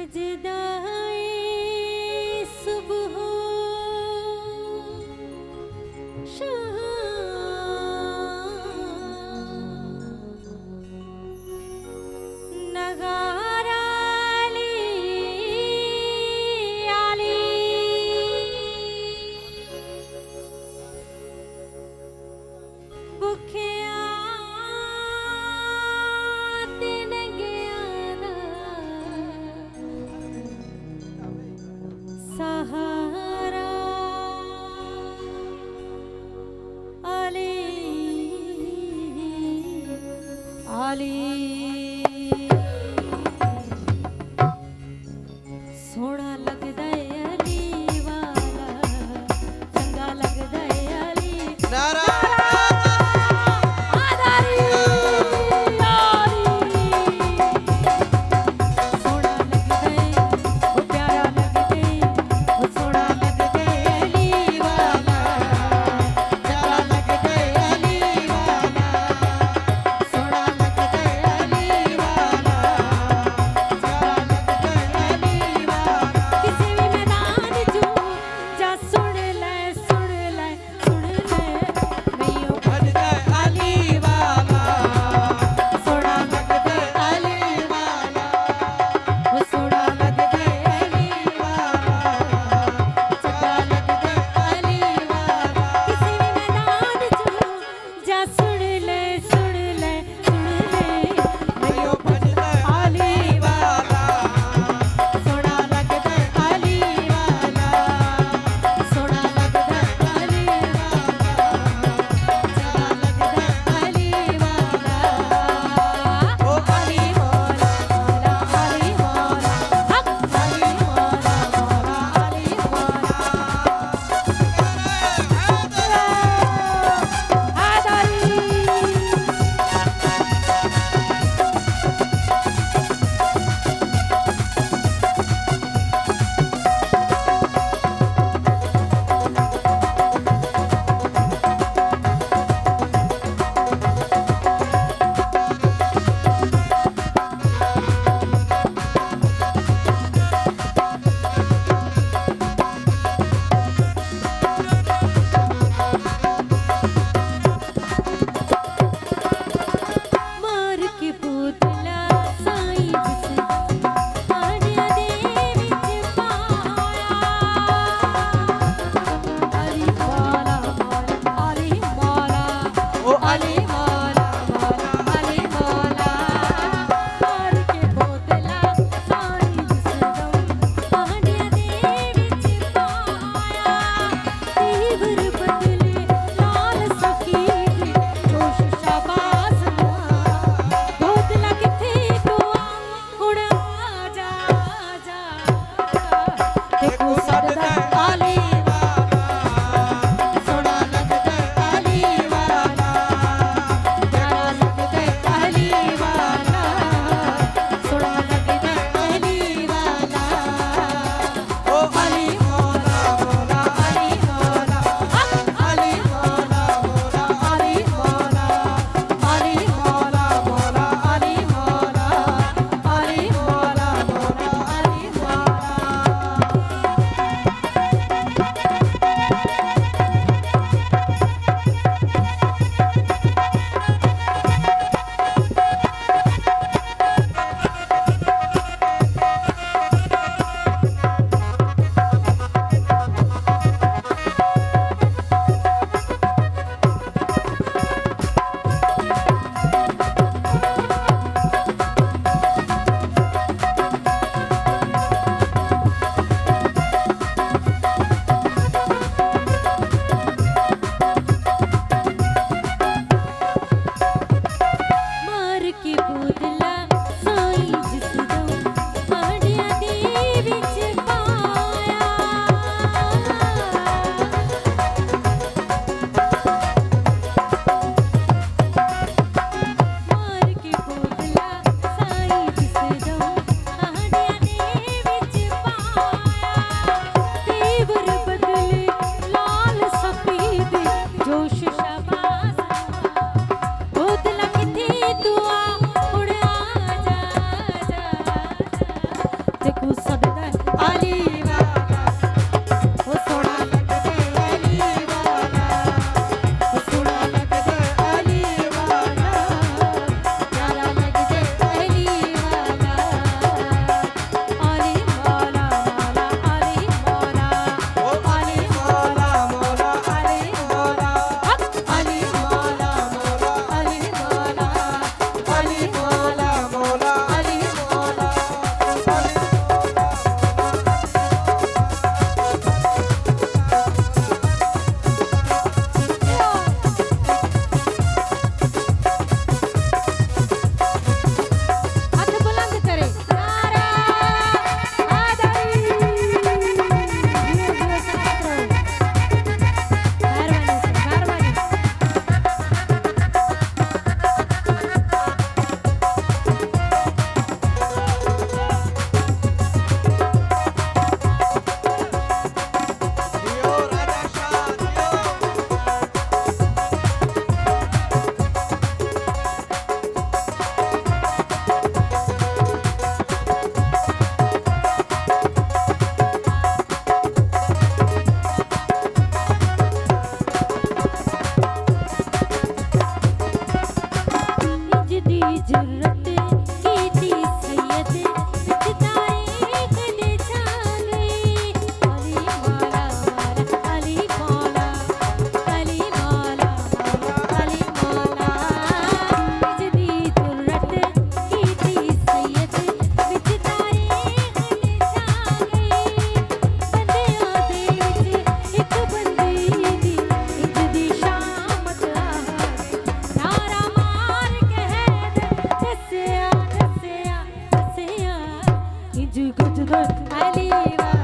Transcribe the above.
सजदाए सुबह नगारा आली भुखिया दिन गया हर को सददा अली वाला ओ सोना लगदे अली वाला ओ सोना लगदे अली वाला प्यारा लगदे अली वाला अली मौला मौला अली मौला ओ अली मौला मौला अली मौला अली मौला मौला अली मौला अली मौला मौला अली मौला हाथ बुलंद करे नारा आदरी धीरे साथ रहो मेहरबानी दियो राजा शाह दियो जिदी जरूरत कीती सैयद विच तारीख दे जाने अली मौला मौला अली मौला अली मौला मौला अली मौला जिदी जरूरत कीती सैयद विच तारीख दे जाने बंदियां दे विच इक बंदी दी इज दी शामत नारा मार के दसिया दसिया दसिया इज कुछ तो अली वाला